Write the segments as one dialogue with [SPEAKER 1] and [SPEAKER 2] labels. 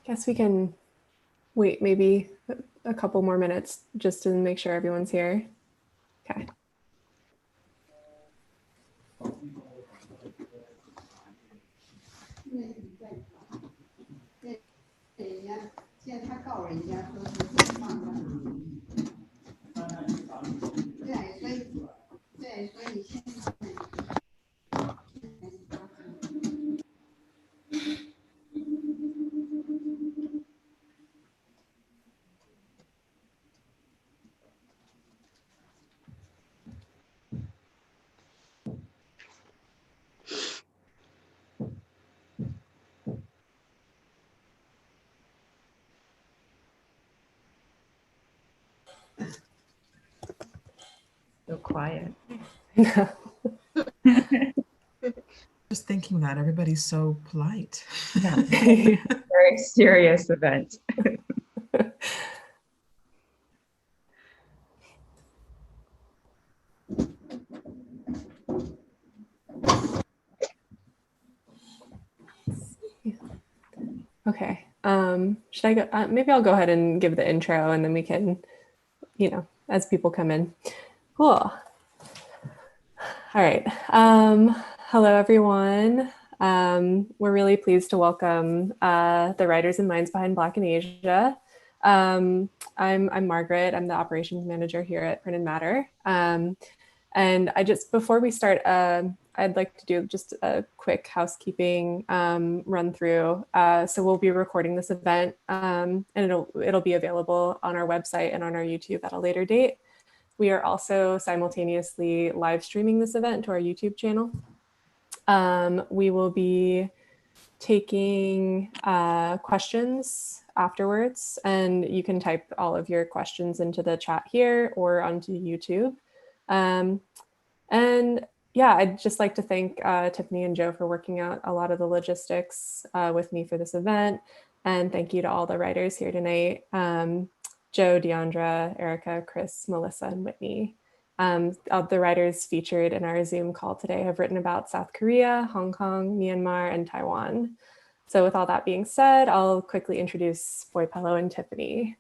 [SPEAKER 1] Guess we can wait maybe a couple more minutes just to make sure everyone's here. Okay.
[SPEAKER 2] 现在他告人家说是放的，对，所以现在。
[SPEAKER 3] So quiet.
[SPEAKER 4] Just thinking that everybody's so polite.
[SPEAKER 3] Yeah, very serious event.
[SPEAKER 1] Okay. Should I go? Maybe I'll go ahead and give the intro and then we can, as people come in. Cool. All right. Hello, everyone. We're really pleased to welcome the writers and minds behind Black in Asia. I'm Margaret. I'm the operations manager here at Print and Matter. And before we start, I'd like to do just a quick housekeeping run through. So we'll be recording this event and it'll be available on our website and on our YouTube at a later date. We are also simultaneously live streaming this event to our YouTube channel. We will be taking questions afterwards, and you can type all of your questions into the chat here or onto YouTube. And yeah, I'd just like to thank Tiffany and Joe for working out a lot of the logistics with me for this event. And thank you to all the writers here tonight. Joe, Deandra, Erica, Chris, Melissa, and Whitney. The writers featured in our Zoom call today have written about South Korea, Hong Kong, Myanmar, and Taiwan. So with all that being said, I'll quickly introduce Boipelo and Tiffany.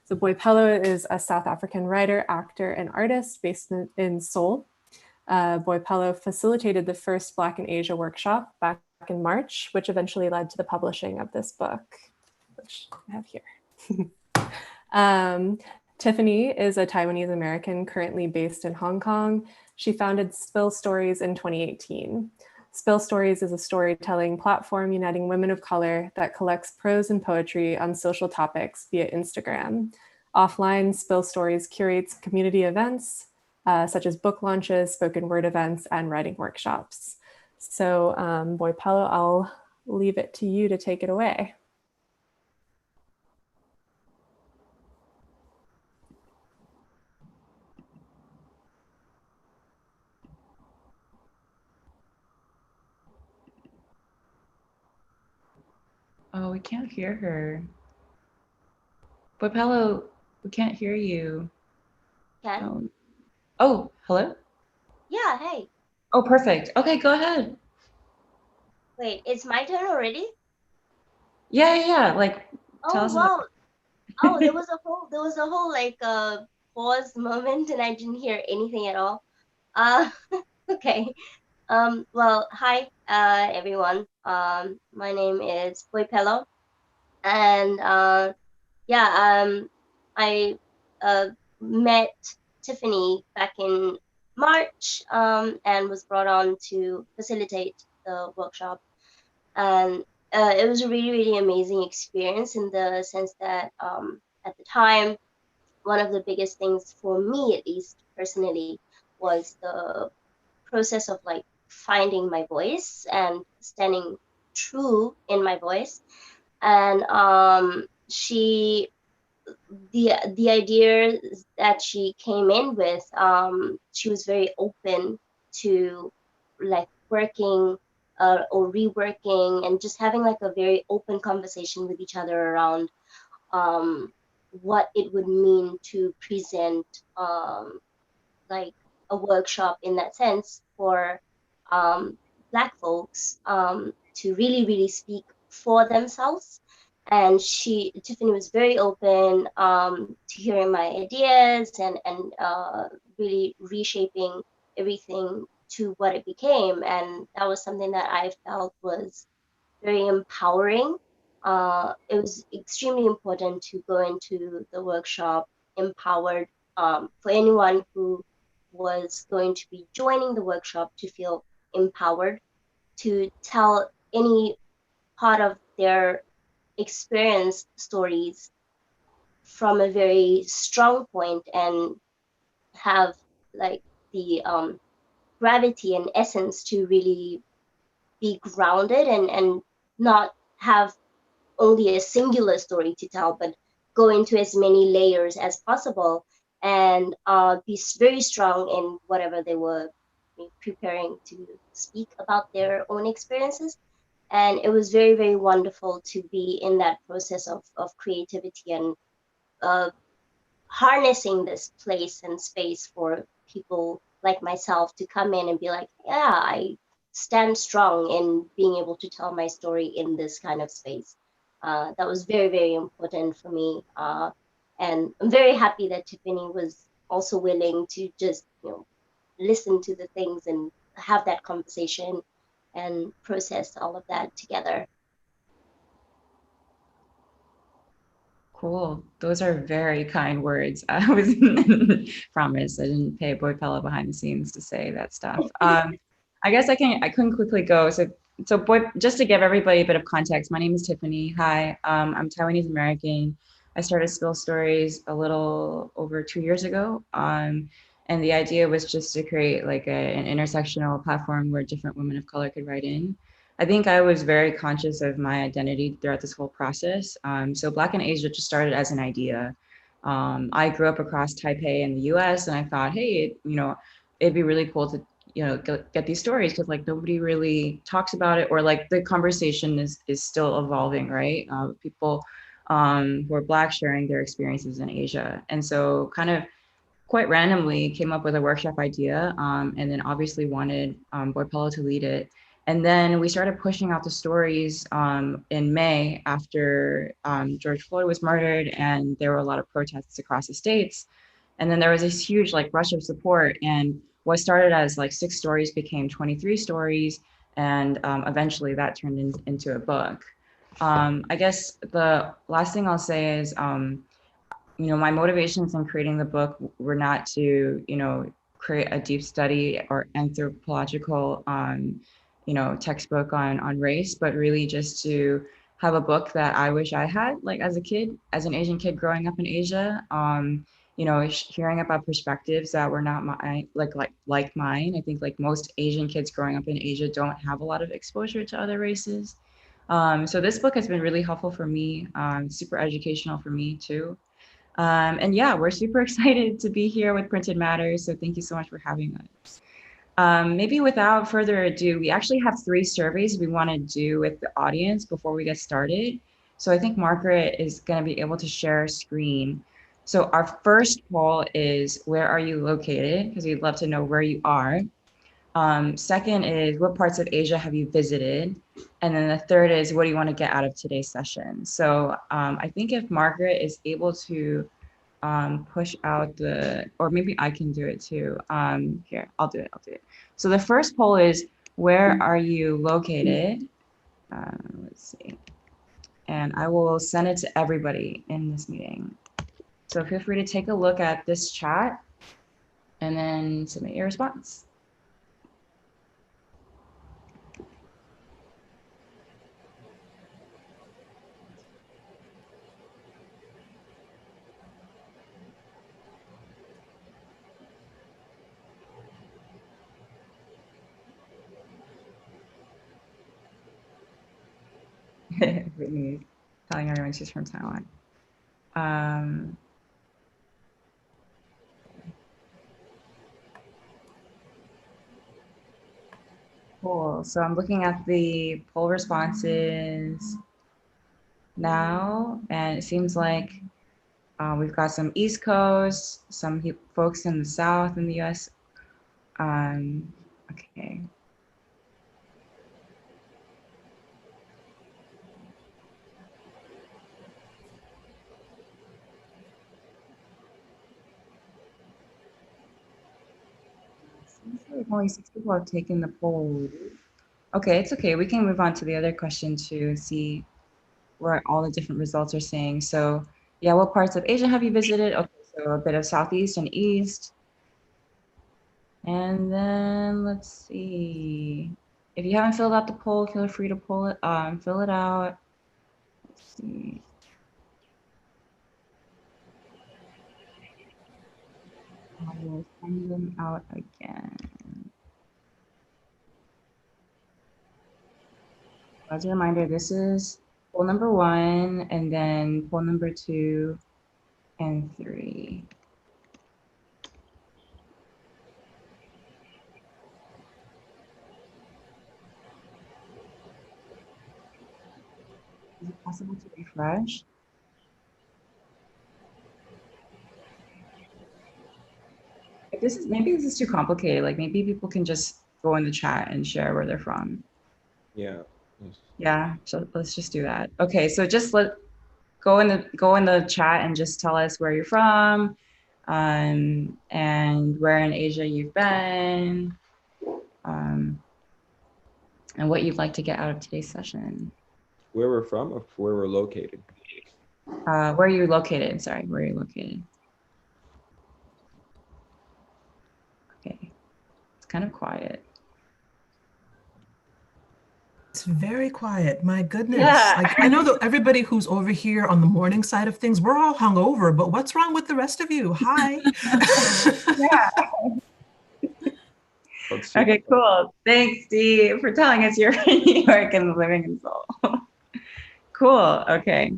[SPEAKER 1] So Boipelo is a South African writer, actor, and artist based in Seoul. Boipelo facilitated the first Black in Asia workshop back in March, which eventually led to the publishing of this book, which I have here. Tiffany is a Taiwanese American currently based in Hong Kong. She founded Spill Stories in 2018. Spill Stories is a storytelling platform uniting women of color that collects prose and poetry on social topics via Instagram. Offline, Spill Stories curates community events such as book launches, spoken word events, and writing workshops. So Boipelo, I'll leave it to you to take it away.
[SPEAKER 3] Oh, we can't hear her. Boipelo, we can't hear you.
[SPEAKER 5] Can?
[SPEAKER 3] Oh, hello?
[SPEAKER 5] Yeah, hey.
[SPEAKER 3] Oh, perfect. Okay, go ahead.
[SPEAKER 5] Wait, it's my turn already?
[SPEAKER 3] Yeah. Like, tell us
[SPEAKER 5] wow. Oh, there was a whole like pause moment and I didn't hear anything at all. Okay. Well, hi, everyone. My name is Boipelo, and I met Tiffany back in March, and was brought on to facilitate the workshop, and it was a really, really amazing experience in the sense that at the time, one of the biggest things for me, at least personally, was the process of like finding my voice and standing true in my voice. And the idea that she came in with, she was very open to like working or reworking and just having like a very open conversation with each other around what it would mean to present like a workshop in that sense for Black folks to really, really speak for themselves. And Tiffany was very open to hearing my ideas and really reshaping everything to what it became. And that was something that I felt was very empowering. It was extremely important to go into the workshop empowered, for anyone who was going to be joining the workshop to feel empowered to tell any part of their experience stories from a very strong point and have like the gravity and essence to really be grounded and not have only a singular story to tell, but go into as many layers as possible and be very strong in whatever they were preparing to speak about their own experiences. And it was very, very wonderful to be in that process of creativity and uh, harnessing this place and space for people like myself to come in and be like, yeah, I stand strong in being able to tell my story in this kind of space. That was very, very important for me. And I'm very happy that Tiffany was also willing to just, listen to the things and have that conversation and process all of that together.
[SPEAKER 3] Cool. Those are very kind words. I was promise I didn't pay a boy fellow behind the scenes to say that stuff. I guess I couldn't quickly go. So boy, just to give everybody a bit of context, my name is Tiffany. Hi, I'm Taiwanese American. I started Spill Stories a little over 2 years ago. And the idea was just to create like an intersectional platform where different women of color could write in. I think I was very conscious of my identity throughout this whole process. So Black in Asia just started as an idea. I grew up across Taipei in the US and I thought, hey, it'd be really cool to, get these stories because like nobody really talks about it or like the conversation is still evolving, right? People who are Black sharing their experiences in Asia. And so kind of quite randomly came up with a workshop idea and then obviously wanted Boy Pello to lead it. And then we started pushing out the stories in May after George Floyd was murdered and there were a lot of protests across the states. And then there was this huge like rush of support and what started as like 6 stories became 23 stories. And eventually that turned into a book. I guess the last thing I'll say is, my motivations in creating the book were not to, create a deep study or anthropological, textbook on race, but really just to have a book that I wish I had, like as a kid, as an Asian kid growing up in Asia. Hearing about perspectives that were not my like mine. I think like most Asian kids growing up in Asia don't have a lot of exposure to other races. So this book has been really helpful for me, super educational for me too. And yeah, we're super excited to be here with Printed Matters. So thank you so much for having us. Maybe without further ado, we actually have 3 surveys we want to do with the audience before we get started. So I think Margaret is going to be able to share a screen. So our first poll is, where are you located? Because we'd love to know where you are. Second is, what parts of Asia have you visited? And then the third is, what do you want to get out of today's session? So I think if Margaret is able to push out or maybe I can do it too. Here, I'll do it. So the first poll is, where are you located? Let's see. And I will send it to everybody in this meeting. So feel free to take a look at this chat and then submit your response. Whitney telling everyone she's from Taiwan. Cool. So I'm looking at the poll responses now, and it seems like we've got some East Coast, some folks in the South in the US. Okay. Only 6 people have taken the poll. Okay, it's okay. We can move on to the other question to see where all the different results are saying. So yeah, what parts of Asia have you visited? Okay, so a bit of Southeast and East. And then let's see. If you haven't filled out the poll, feel free to fill it out. Let's see. I will send them out again. As a reminder, this is poll number 1, and then poll number 2 and 3. Is it possible to refresh? If this is, maybe this is too complicated. Like maybe people can just go in the chat and share where they're from.
[SPEAKER 6] Yeah.
[SPEAKER 3] Yeah, so let's just do that. Okay, so just go in the chat and just tell us where you're from, and where in Asia you've been, and what you'd like to get out of today's session.
[SPEAKER 6] Where we're from or where we're located?
[SPEAKER 3] Where are you located? Sorry, where are you located? Okay, it's kind of quiet.
[SPEAKER 4] It's very quiet. My goodness.
[SPEAKER 3] Yeah.
[SPEAKER 4] Like I know that everybody who's over here on the morning side of things, we're all hungover, but what's wrong with the rest of you? Hi.
[SPEAKER 3] Yeah.
[SPEAKER 6] Let's see.
[SPEAKER 3] Okay, cool. Thanks, Dee, for telling us you're in New York and living in Seoul. Cool. Okay.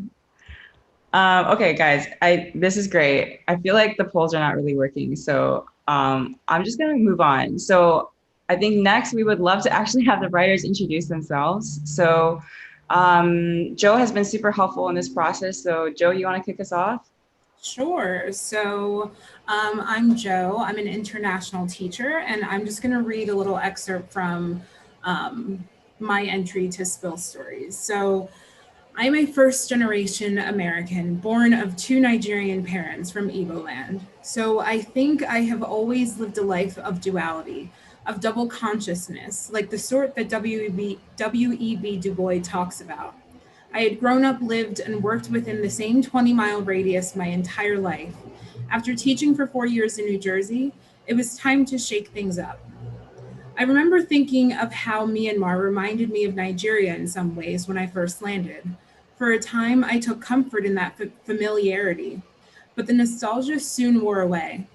[SPEAKER 3] Okay, guys, this is great. I feel like the polls are not really working, so I'm just gonna move on. So I think next we would love to actually have the writers introduce themselves. So Joe has been super helpful in this process. So Joe, you want to kick us off?
[SPEAKER 7] Sure. So I'm Joe. I'm an international teacher, and I'm just going to read a little excerpt from my entry to Spill Stories. So I'm a first generation American born of 2 Nigerian parents from Igbo land. So I think I have always lived a life of duality, of double consciousness, like the sort that W.E.B. Du Bois talks about. I had grown up, lived, and worked within the same 20-mile radius my entire life. After teaching for 4 years in New Jersey, it was time to shake things up. I remember thinking of how Myanmar reminded me of Nigeria in some ways when I first landed. For a time, I took comfort in that familiarity, but the nostalgia soon wore away.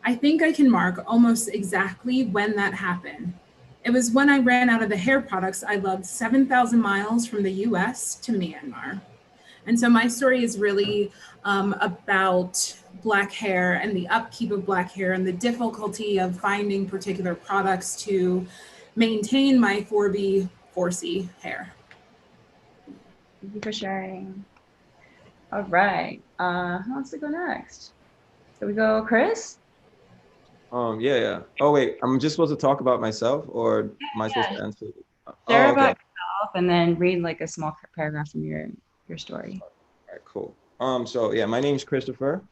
[SPEAKER 7] I think I can mark almost exactly when that happened. It was when I ran out of the hair products I loved 7,000 miles from the US to Myanmar. And so my story is really about Black hair and the upkeep of Black hair and the difficulty of finding particular products to maintain my 4B, 4C hair.
[SPEAKER 3] Thank you for sharing. All right. Who wants to go next? So we go, Chris?
[SPEAKER 6] Yeah. Oh wait, I'm just supposed to talk about myself, or am I supposed to answer?
[SPEAKER 3] Share
[SPEAKER 6] Oh,
[SPEAKER 3] about
[SPEAKER 6] okay.
[SPEAKER 3] yourself and then read like a small paragraph from your story.
[SPEAKER 6] All right, cool. So yeah, my name's Christopher.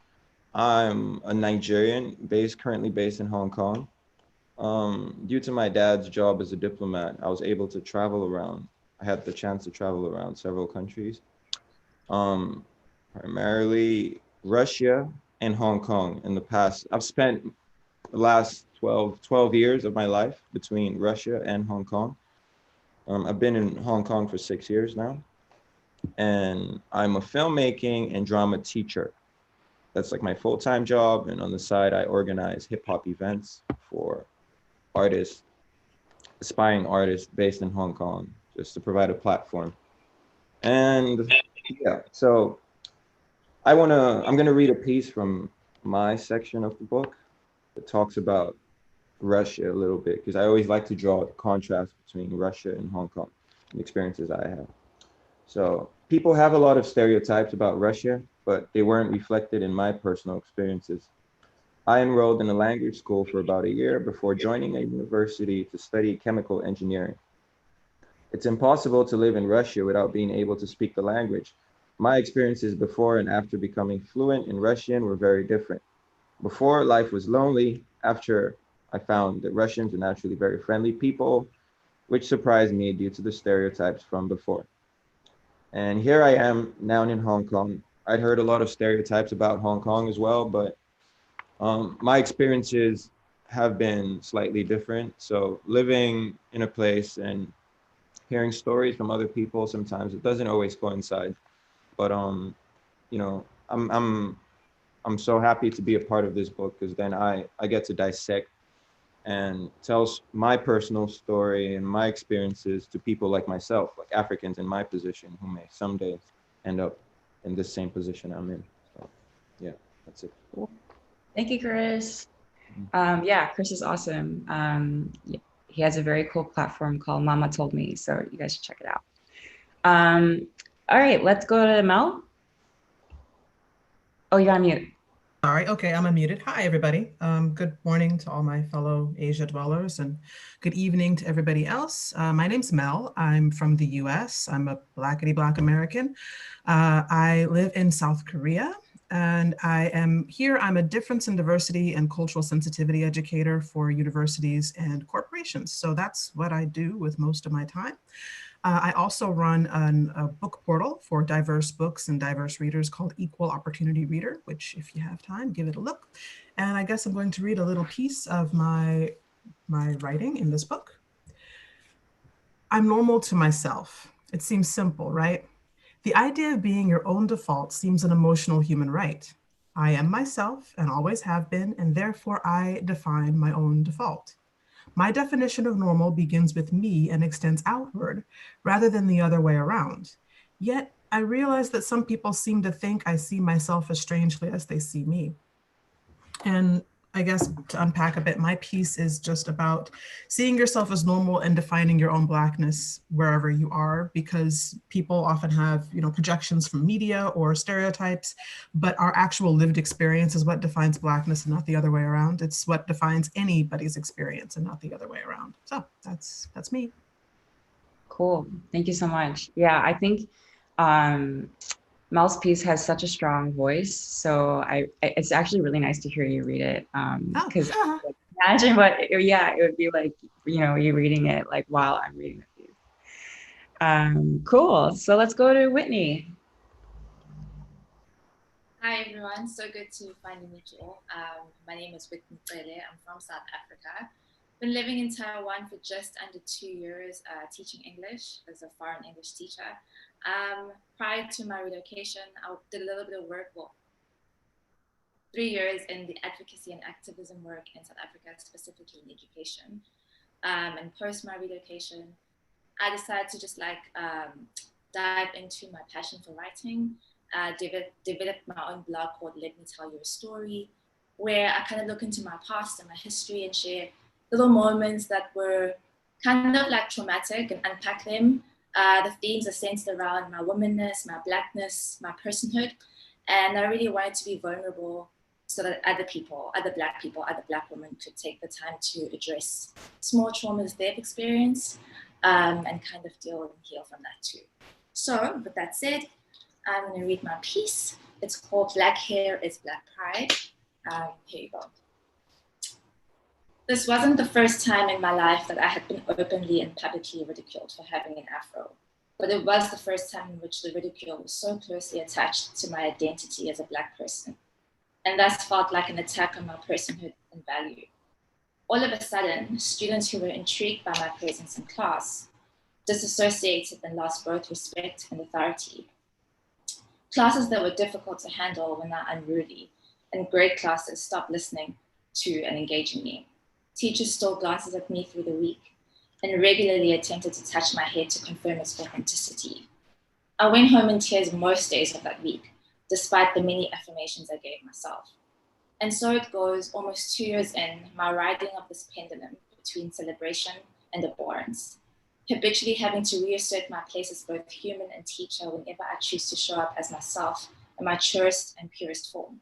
[SPEAKER 6] I'm a Nigerian currently based in Hong Kong. Due to my dad's job as a diplomat, I was able to travel around. I had the chance to travel around several countries, primarily Russia and Hong Kong in the past. I've spent the last 12 years of my life between Russia and Hong Kong. I've been in Hong Kong for 6 years now, and I'm a filmmaking and drama teacher. That's like my full-time job, and on the side, I organize hip-hop events for artists, aspiring artists based in Hong Kong, just to provide a platform. And yeah, so I'm gonna read a piece from my section of the book that talks about Russia a little bit, because I always like to draw the contrast between Russia and Hong Kong and experiences I have. So people have a lot of stereotypes about Russia, but they weren't reflected in my personal experiences. I enrolled in a language school for about a year before joining a university to study chemical engineering. It's impossible to live in Russia without being able to speak the language. My experiences before and after becoming fluent in Russian were very different. Before, life was lonely. After I found that Russians are naturally very friendly people, which surprised me due to the stereotypes from before. And here I am now in Hong Kong. I'd heard a lot of stereotypes about Hong Kong as well, but my experiences have been slightly different. So living in a place and hearing stories from other people, sometimes it doesn't always coincide. But you know, I'm so happy to be a part of this book because then I get to dissect and tell my personal story and my experiences to people like myself, like Africans in my position who may someday end up in this same position I'm in. So yeah, that's it.
[SPEAKER 3] Thank you, Chris. Yeah, Chris is awesome. He has a very cool platform called Mama Told Me, so you guys should check it out. All right, let's go to Mel. Oh, you're on mute.
[SPEAKER 4] Sorry, okay, I'm unmuted. Hi, everybody. Good morning to all my fellow Asia dwellers and good evening to everybody else. My name's Mel. I'm from the US. I'm a Black American. I live in South Korea and I am here. I'm a difference and diversity and cultural sensitivity educator for universities and corporations. So that's what I do with most of my time. I also run a book portal for diverse books and diverse readers called Equal Opportunity Reader, which if you have time, give it a look. And I guess I'm going to read a little piece of my writing in this book. I'm normal to myself. It seems simple, right? The idea of being your own default seems an emotional human right. I am myself and always have been, and therefore I define my own default. My definition of normal begins with me and extends outward rather than the other way around. Yet I realize that some people seem to think I see myself as strangely as they see me. And I guess to unpack a bit, my piece is just about seeing yourself as normal and defining your own Blackness wherever you are, because people often have, projections from media or stereotypes, but our actual lived experience is what defines Blackness and not the other way around. It's what defines anybody's experience and not the other way around. So that's me.
[SPEAKER 3] Cool. Thank you so much. Yeah, I think Mel's piece has such a strong voice, so it's actually really nice to hear you read it. Because imagine it would be like, you reading it like while I'm reading the piece. Cool. So let's go to Whitney.
[SPEAKER 8] Hi everyone, so good to finally meet you all. My name is Whitney. I'm from South Africa. Been living in Taiwan for just under 2 years, teaching English as a foreign English teacher. Prior to my relocation, I did a little bit of work, 3 years in the advocacy and activism work in South Africa, specifically in education. And post my relocation, I decided to just dive into my passion for writing, developed my own blog called Let Me Tell You a Story, where I kind of look into my past and my history and share little moments that were kind of like traumatic and unpack them. The themes are centered around my womanness, my Blackness, my personhood. And I really wanted to be vulnerable so that other Black women could take the time to address small traumas they've experienced and kind of deal and heal from that too. So with that said, I'm gonna read my piece. It's called Black Hair is Black Pride. Here you go. This wasn't the first time in my life that I had been openly and publicly ridiculed for having an afro, but it was the first time in which the ridicule was so closely attached to my identity as a Black person, and thus felt like an attack on my personhood and value. All of a sudden, students who were intrigued by my presence in class disassociated and lost both respect and authority. Classes that were difficult to handle were now unruly, and great classes stopped listening to and engaging me. Teachers stole glances at me through the week and regularly attempted to touch my hair to confirm its authenticity. I went home in tears most days of that week, despite the many affirmations I gave myself. And so it goes, almost 2 years in, my riding of this pendulum between celebration and abhorrence, habitually having to reassert my place as both human and teacher whenever I choose to show up as myself in my truest and purest form.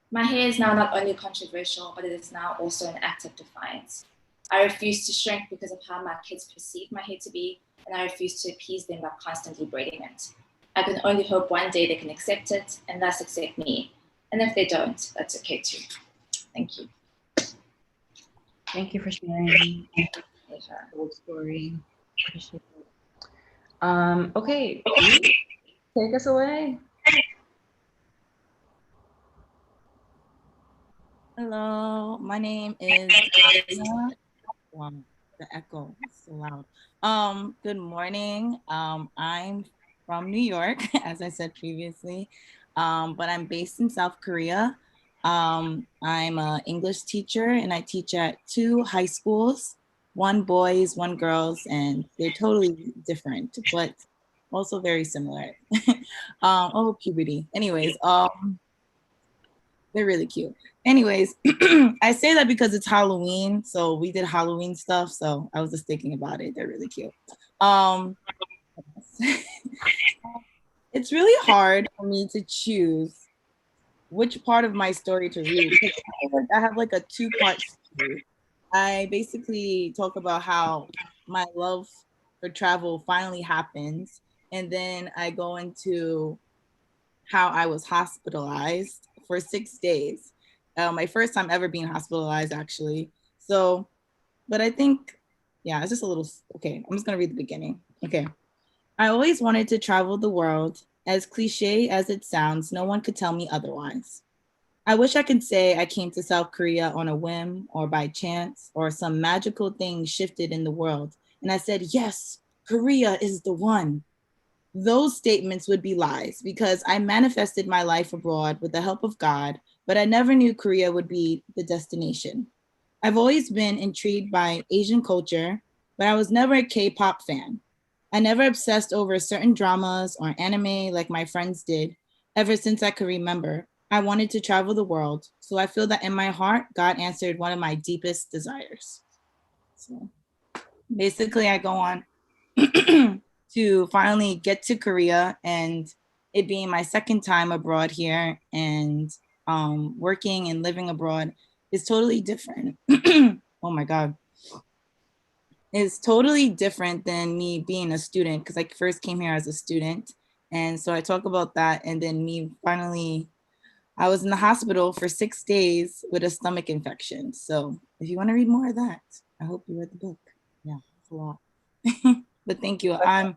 [SPEAKER 8] My hair is now not only controversial, but it is now also an act of defiance. I refuse to shrink because of how my kids perceive my hair to be, and I refuse to appease them by constantly braiding it. I can only hope one day they can accept it and thus accept me. And if they don't, that's okay too. Thank you.
[SPEAKER 3] Thank you for sharing that whole story. Appreciate it. Okay, take us away.
[SPEAKER 9] Hello, my name is Anna. Wow, the echo is so loud. Good morning. I'm from New York, as I said previously, but I'm based in South Korea. I'm an English teacher and I teach at 2 high schools, one boys, one girls, and they're totally different, but also very similar. Oh, puberty. Anyways, they're really cute. Anyways, I say that because it's Halloween. So we did Halloween stuff. So I was just thinking about it. They're really cute. Um, it's really hard for me to choose which part of my story to read. I have like a 2-part story. I basically talk about how my love for travel finally happens. And then I go into how I was hospitalized for 6 days. My first time ever being hospitalized, actually. So, but I think, yeah, it's just a little, okay, I'm just gonna read the beginning. Okay. I always wanted to travel the world. As cliche as it sounds, no one could tell me otherwise. I wish I could say I came to South Korea on a whim or by chance or some magical thing shifted in the world. And I said, yes, Korea is the one. Those statements would be lies because I manifested my life abroad with the help of God, but I never knew Korea would be the destination. I've always been intrigued by Asian culture, but I was never a K-pop fan. I never obsessed over certain dramas or anime like my friends did. Ever since I could remember, I wanted to travel the world. So I feel that in my heart, God answered one of my deepest desires. So basically, I go on to finally get to Korea and it being my second time abroad here and working and living abroad is totally different. Oh my God. It's totally different than me being a student because I first came here as a student. And so I talk about that. And then me finally, I was in the hospital for 6 days with a stomach infection. So if you want to read more of that, I hope you read the book. Yeah, it's a lot. But thank you. I'm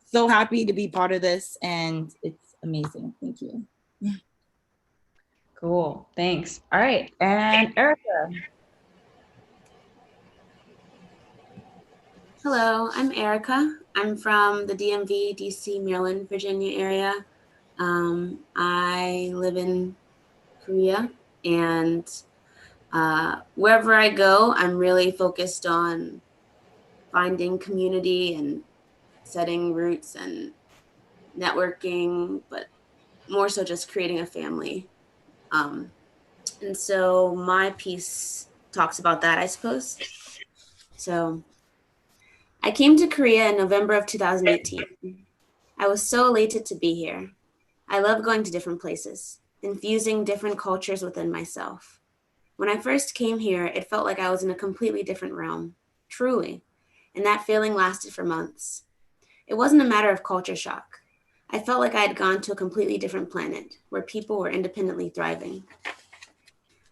[SPEAKER 9] so happy to be part of this and it's amazing. Thank you.
[SPEAKER 3] Cool. Thanks. All right. And Erica.
[SPEAKER 10] Hello, I'm Erica. I'm from the DMV, DC, Maryland, Virginia area. I live in Korea, and wherever I go, I'm really focused on finding community and setting roots and networking, but more so just creating a family. And so my piece talks about that, I suppose. So I came to Korea in November of 2018. I was so elated to be here. I love going to different places, infusing different cultures within myself. When I first came here, it felt like I was in a completely different realm, truly, and that feeling lasted for months. It wasn't a matter of culture shock. I felt like I had gone to a completely different planet where people were independently thriving.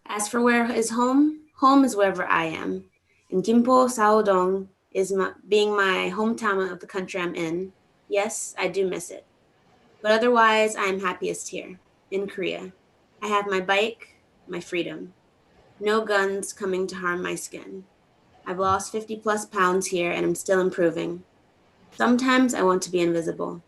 [SPEAKER 10] As for where is home, home is wherever I am. And Gimpo Saodong is being my hometown of the country I'm in. Yes, I do miss it. But otherwise, I am happiest here, in Korea. I have my bike, my freedom. No guns coming to harm my skin. I've lost 50 plus pounds here and I'm still improving. Sometimes I want to be invisible.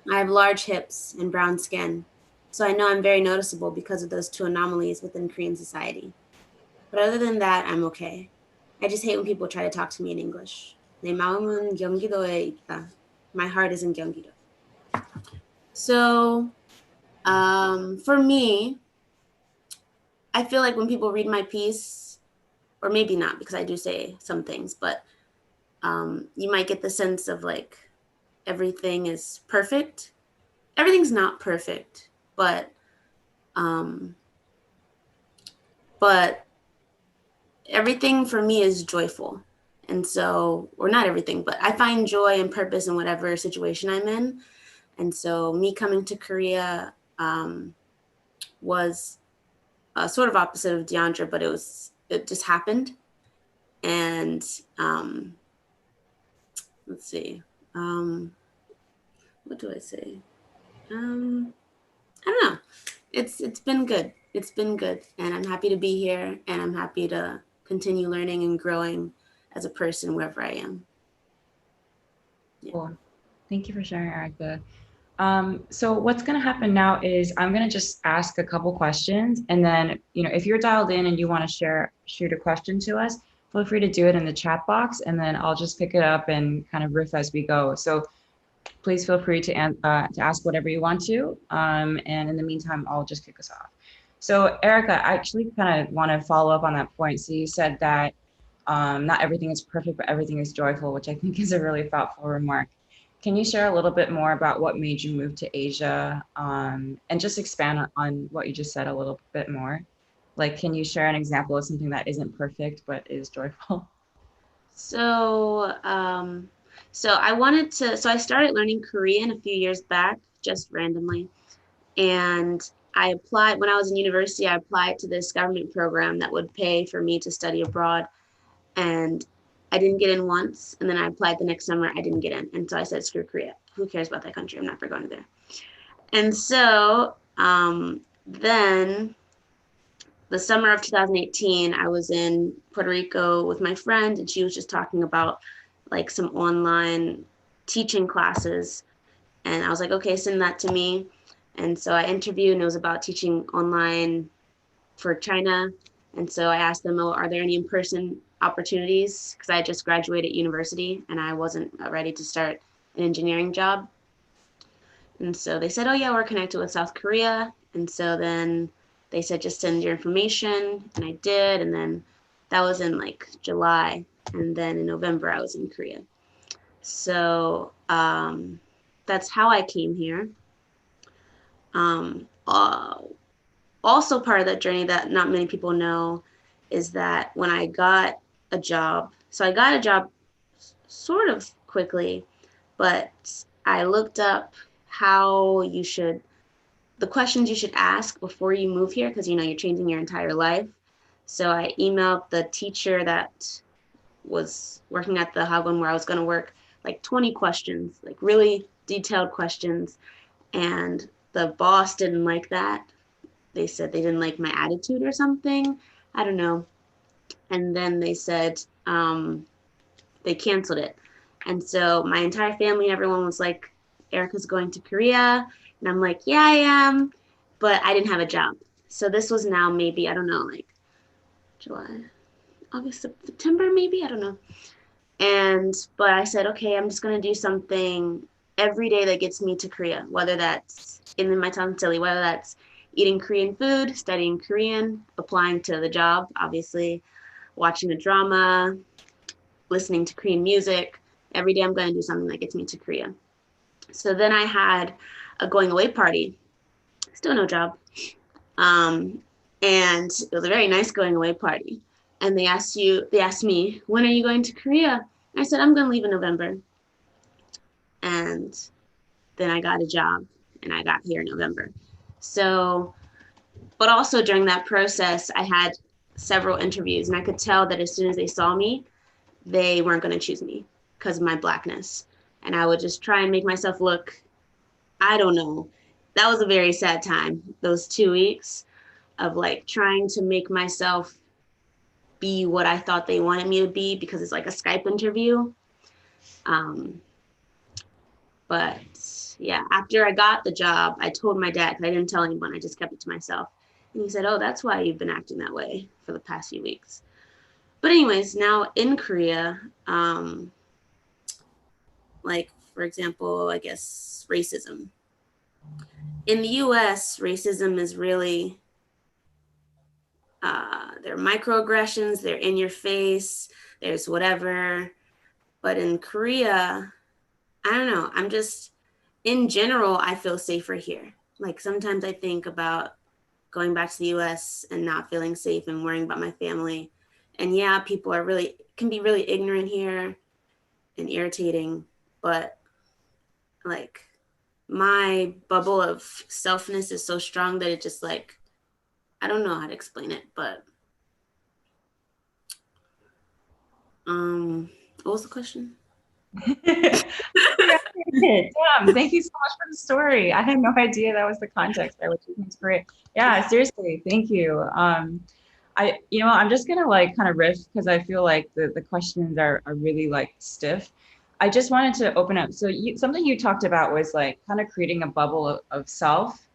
[SPEAKER 10] I have large hips and brown skin, so I know I'm very noticeable because of those two anomalies within Korean society. But other than that, I'm okay. I just hate when people try to talk to me in English. 내 마음은 경기도에 있다. My heart is in Gyeonggi-do. So, for me, I feel like when people read my piece, or maybe not because I do say some things, but you might get the sense of like everything is perfect. Everything's not perfect, um, but everything for me is joyful. And so, or not everything, but I find joy and purpose in whatever situation I'm in. And so, me coming to Korea was sort of opposite of Deandra, but it just happened. And let's see, what do I say? I don't know. It's been good. It's been good, and I'm happy to be here, and I'm happy to continue learning and growing as a person wherever I am. Yeah.
[SPEAKER 3] Cool. Thank you for sharing, Erica. So what's going to happen now is I'm going to just ask a couple questions, and then, if you're dialed in and you want to shoot a question to us, feel free to do it in the chat box, and then I'll just pick it up and kind of riff as we go. So please feel free to ask whatever you want to. And in the meantime, I'll just kick us off. So Erica, I actually kind of want to follow up on that point. So you said that not everything is perfect, but everything is joyful, which I think is a really thoughtful remark. Can you share a little bit more about what made you move to Asia, and just expand on what you just said a little bit more? Like, can you share an example of something that isn't perfect but is joyful?
[SPEAKER 10] So, I started learning Korean a few years back, just randomly. And I applied, when I was in university, I applied to this government program that would pay for me to study abroad. And I didn't get in once. And then I applied the next summer, I didn't get in. And so I said, screw Korea. Who cares about that country? I'm never going to there. And so then the summer of 2018, I was in Puerto Rico with my friend, and she was just talking about like some online teaching classes. And I was like, okay, send that to me. And so I interviewed, and it was about teaching online for China. And so I asked them, oh, are there any in-person opportunities? Because I just graduated university and I wasn't ready to start an engineering job. And so they said, oh yeah, we're connected with South Korea. And so then they said, just send your information. And I did. And then that was in like July. And then in November, I was in Korea. So that's how I came here. Also part of that journey that not many people know is that when I got a job, so I got a job sort of quickly, but I looked up the questions you should ask before you move here, because you're changing your entire life. So I emailed the teacher that was working at the Hagwon where I was going to work, like 20 questions, like really detailed questions. And the boss didn't like that. They said they didn't like my attitude or something. I don't know. And then they said they canceled it. And so my entire family, everyone was like, Erica's going to Korea. And I'm like, yeah, I am. But I didn't have a job. So this was now maybe, I don't know, like July, August, September, maybe, I don't know. But I said, okay, I'm just going to do something every day that gets me to Korea, whether that's in my town, Silly, whether that's eating Korean food, studying Korean, applying to the job, obviously, watching a drama, listening to Korean music. Every day I'm going to do something that gets me to Korea. So then I had a going away party, still no job. And it was a very nice going away party. And they asked me, when are you going to Korea? I said, I'm going to leave in November. And then I got a job and I got here in November. So, but also during that process, I had several interviews, and I could tell that as soon as they saw me, they weren't going to choose me because of my Blackness. And I would just try and make myself look, I don't know. That was a very sad time, those 2 weeks of like trying to make myself be what I thought they wanted me to be, because it's like a Skype interview. But yeah, after I got the job, I told my dad, because I didn't tell anyone, I just kept it to myself. And he said, oh, that's why you've been acting that way for the past few weeks. But anyways, now in Korea, like, for example, I guess racism. In the US, racism is really, there are microaggressions, they're in your face, there's whatever. But in Korea, I don't know, in general, I feel safer here. Like sometimes I think about going back to the US and not feeling safe and worrying about my family. And yeah, people can be really ignorant here and irritating, but like my bubble of selfness is so strong that it just like, I don't know how to explain it, but What was the question?
[SPEAKER 3] Yeah, damn, thank you so much for the story. I had no idea that was the context by which you think it's great. Yeah, seriously, thank you. I'm just gonna like kind of riff because I feel like the questions are really like stiff. I just wanted to open up. So something you talked about was like kind of creating a bubble of self.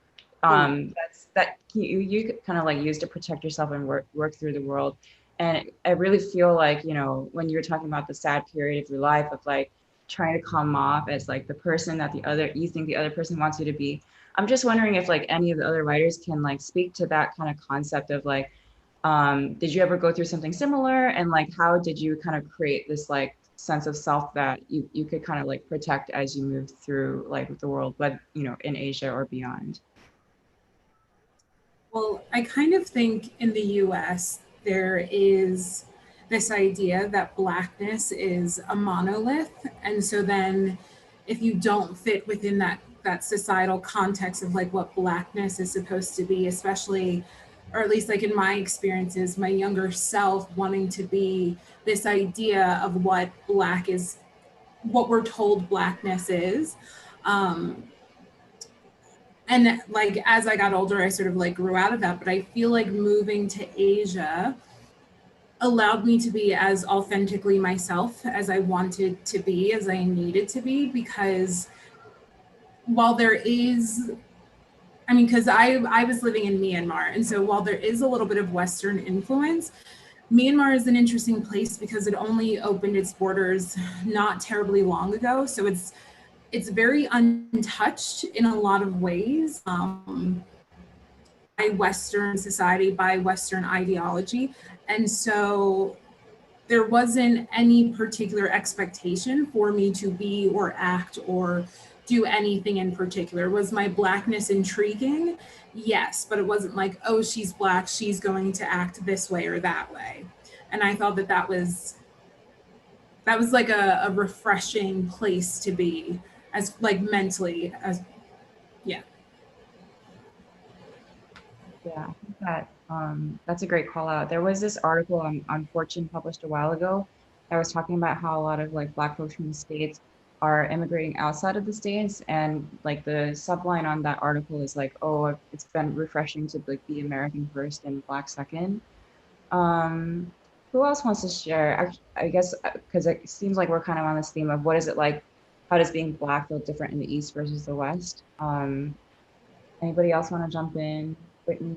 [SPEAKER 3] That you kind of like use to protect yourself and work through the world. And I really feel like, when you're talking about the sad period of your life of like trying to come off as like the person that you think the other person wants you to be. I'm just wondering if like any of the other writers can like speak to that kind of concept of like, did you ever go through something similar? And like, how did you kind of create this like sense of self that you could kind of like protect as you move through like the world, whether, in Asia or beyond?
[SPEAKER 7] Well, I kind of think in the US, there is this idea that Blackness is a monolith. And so then if you don't fit within that societal context of like what Blackness is supposed to be, especially, or at least like in my experiences, my younger self wanting to be this idea of what Black is, what we're told Blackness is. Um, and like as I got older, I sort of like grew out of that. But I feel like moving to Asia allowed me to be as authentically myself as I wanted to be, as I needed to be, because while there is, I mean, because I was living in Myanmar, and so while there is a little bit of Western influence, Myanmar is an interesting place because it only opened its borders not terribly long ago. So it's very untouched in a lot of ways. By Western society, by Western ideology. And so there wasn't any particular expectation for me to be or act or do anything in particular. Was my Blackness intriguing? Yes, but it wasn't like, oh, she's Black, she's going to act this way or that way. And I thought that was like a refreshing place to be, as like mentally, as yeah.
[SPEAKER 3] Yeah, I think that's a great call out. There was this article on Fortune published a while ago that was talking about how a lot of like Black folks from the States are immigrating outside of the States, and like the subline on that article is like, oh, it's been refreshing to like be American first and Black second. Um, who else wants to share? I guess because it seems like we're kind of on this theme of what is it like? How does being Black feel different in the East versus the West? Anybody else want to jump in? Whitney?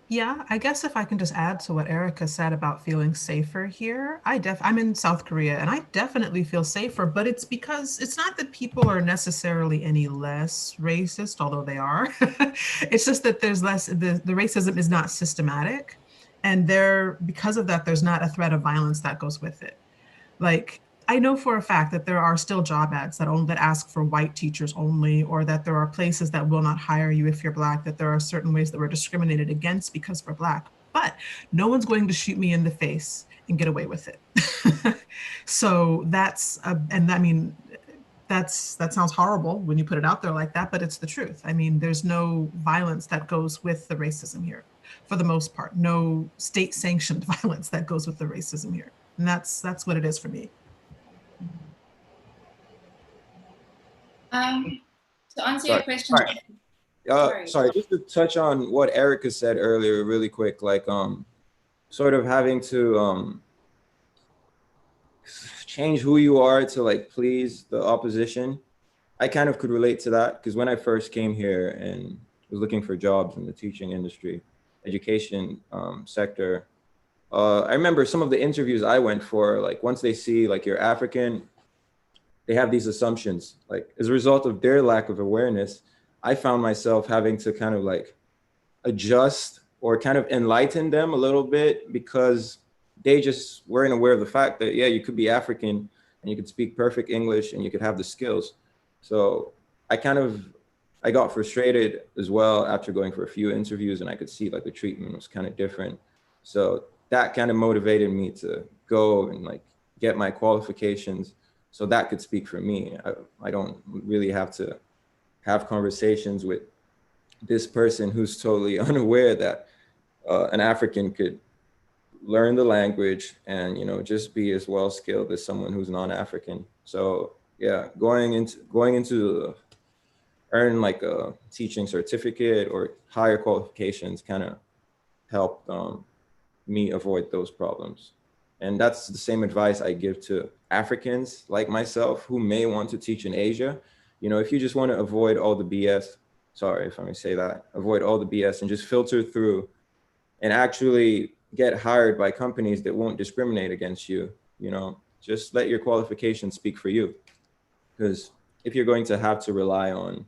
[SPEAKER 4] Yeah, I guess if I can just add to what Erica said about feeling safer here, I'm in South Korea and I definitely feel safer, but it's because it's not that people are necessarily any less racist, although they are. It's just that there's less, the racism is not systematic. And because of that, there's not a threat of violence that goes with it. Like, I know for a fact that there are still job ads that ask for white teachers only, or that there are places that will not hire you if you're Black, that there are certain ways that we're discriminated against because we're Black. But no one's going to shoot me in the face and get away with it. So and I mean, that sounds horrible when you put it out there like that, but it's the truth. I mean, there's no violence that goes with the racism here, for the most part. No state sanctioned violence that goes with the racism here. And that's what it is for me.
[SPEAKER 8] To answer your
[SPEAKER 6] Sorry,
[SPEAKER 8] question,
[SPEAKER 6] sorry, just to touch on what Erica said earlier, really quick, like sort of having to change who you are to like please the opposition. I kind of could relate to that because when I first came here and was looking for jobs in the teaching industry, education sector, I remember some of the interviews I went for, like once they see like you're African, they have these assumptions. Like as a result of their lack of awareness, I found myself having to kind of like adjust or kind of enlighten them a little bit because they just weren't aware of the fact that, yeah, you could be African and you could speak perfect English and you could have the skills. So I got frustrated as well after going for a few interviews and I could see like the treatment was kind of different. So that kind of motivated me to go and like get my qualifications so that could speak for me. I don't really have to have conversations with this person who's totally unaware that an African could learn the language and, you know, just be as well skilled as someone who's non-African. So yeah, going into earn like a teaching certificate or higher qualifications kind of helped me avoid those problems. And that's the same advice I give to Africans like myself who may want to teach in Asia. You know, if you just want to avoid all the BS, sorry if I may say that, avoid all the BS and just filter through and actually get hired by companies that won't discriminate against you, you know, just let your qualifications speak for you. Because if you're going to have to rely on,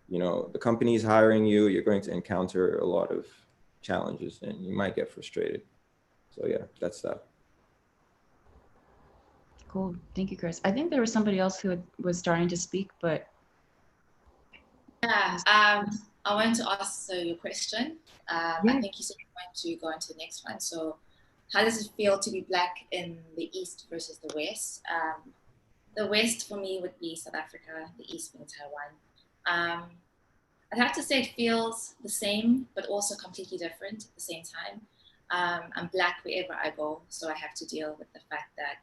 [SPEAKER 6] you know, the companies hiring you, you're going to encounter a lot of challenges and you might get frustrated. So yeah, that's that.
[SPEAKER 3] Cool. Thank you, Chris. I think there was somebody else who was starting to speak, but
[SPEAKER 8] yeah, I want to answer your question. I think you said you want to go into the next one. So, how does it feel to be Black in the East versus the West? The West for me would be South Africa, the East being Taiwan. I'd have to say it feels the same, but also completely different at the same time. I'm Black wherever I go, so I have to deal with the fact that,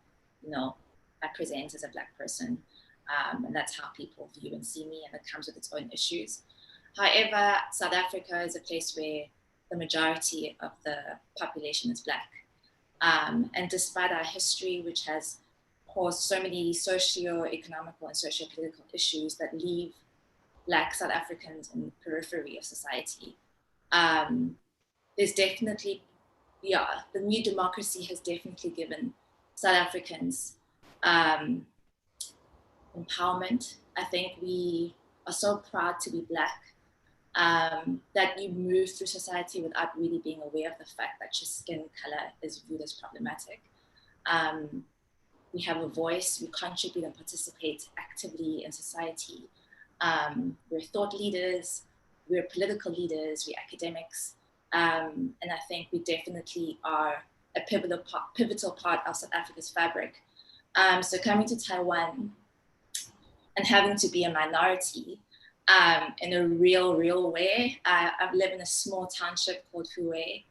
[SPEAKER 8] you know, I present as a Black person, and that's how people view and see me, and it comes with its own issues. However, South Africa is a place where the majority of the population is Black. And despite our history, which has caused so many socio-economical and socio-political issues that leave Black South Africans in the periphery of society, there's definitely, the new democracy has definitely given South Africans empowerment. I think we are so proud to be Black that you move through society without really being aware of the fact that your skin color is viewed as problematic. We have a voice, we contribute and participate actively in society. We're thought leaders, we're political leaders, we're academics, and I think we definitely are a pivotal part of South Africa's fabric. So coming to Taiwan and having to be a minority in a real way, I live in a small township called Hue,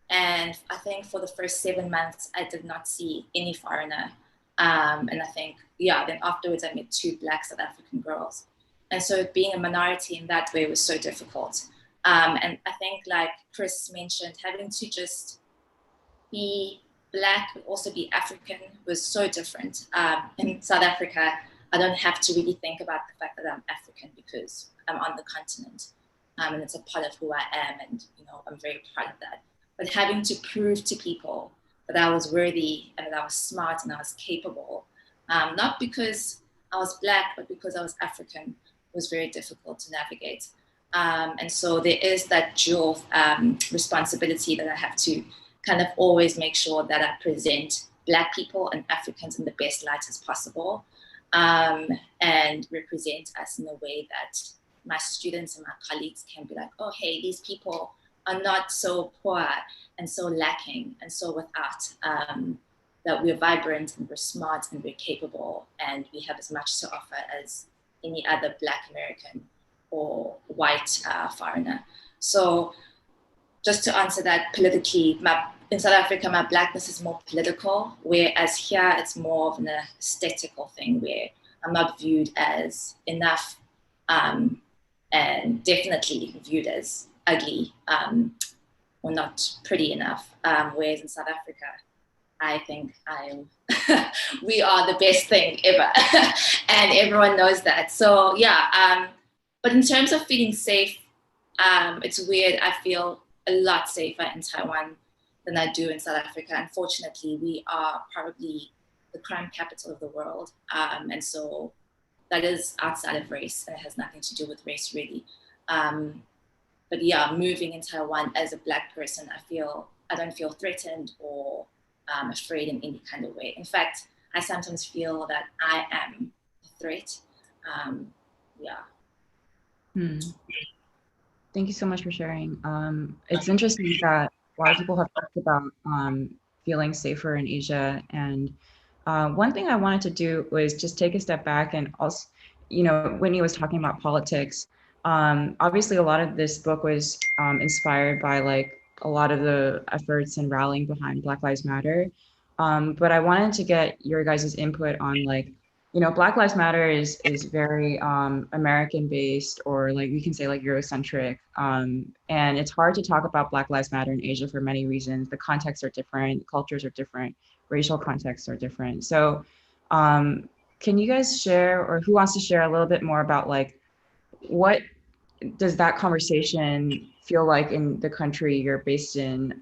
[SPEAKER 8] and I think for the first 7 months, I did not see any foreigner. And I think, then afterwards I met 2 Black South African girls. And so being a minority in that way was so difficult. And I think, like Chris mentioned, having to just be Black but also be African was so different. In South Africa, I don't have to really think about the fact that I'm African because I'm on the continent. And it's a part of who I am, and you know, I'm very proud of that. But having to prove to people that I was worthy and that I was smart and I was capable, not because I was Black, but because I was African, was very difficult to navigate. And so there is that dual responsibility that I have to kind of always make sure that I present Black people and Africans in the best light as possible, and represent us in a way that my students and my colleagues can be like, oh, hey, these people are not so poor and so lacking and so without, that we're vibrant and we're smart and we're capable and we have as much to offer as any other Black American or white foreigner. So just to answer that politically, in South Africa, my Blackness is more political, whereas here it's more of an aesthetical thing where I'm not viewed as enough and definitely viewed as ugly or not pretty enough. Whereas in South Africa, I think we are the best thing ever and everyone knows that. So yeah, but in terms of feeling safe, it's weird. I feel a lot safer in Taiwan than I do in South Africa. Unfortunately, we are probably the crime capital of the world. And so that is outside of race and it has nothing to do with race really. But yeah, moving in Taiwan as a Black person, I don't feel threatened or afraid in any kind of way. In fact, I sometimes feel that I am a threat.
[SPEAKER 3] Thank you so much for sharing. It's interesting that a lot of people have talked about feeling safer in Asia. And one thing I wanted to do was just take a step back and also, you know, Whitney was talking about politics. Obviously, a lot of this book was inspired by like a lot of the efforts and rallying behind Black Lives Matter. But I wanted to get your guys' input on like, you know, Black Lives Matter is very American based, or like we can say like Eurocentric. And it's hard to talk about Black Lives Matter in Asia for many reasons. The contexts are different, cultures are different, racial contexts are different. So can you guys share, or who wants to share a little bit more about like what does that conversation feel like in the country you're based in?